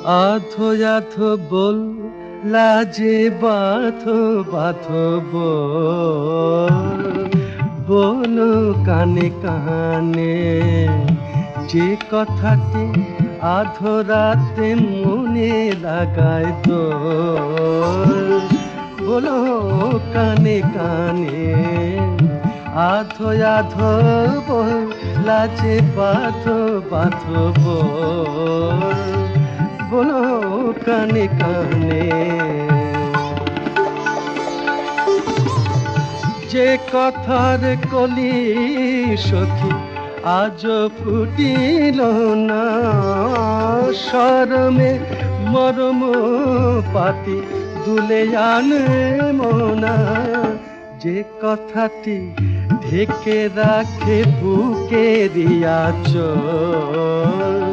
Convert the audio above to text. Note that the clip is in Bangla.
আধো আধো বল লাজে বাথো বাথো বল, বলো কানে কানে যে কথাটি আধো রাতে মনে লাগায় দোল। বলো কানে কানে আধো আধো বল লাজে বাঁধো বাঁধো বল, বলো কানে কানে যে কথার কলি সখী আজ ফুটিল না, শরমে মরম পাতি দুলে আনে মোনা। যে কথাটি ঢেকে রাখে বুকের আঁচল,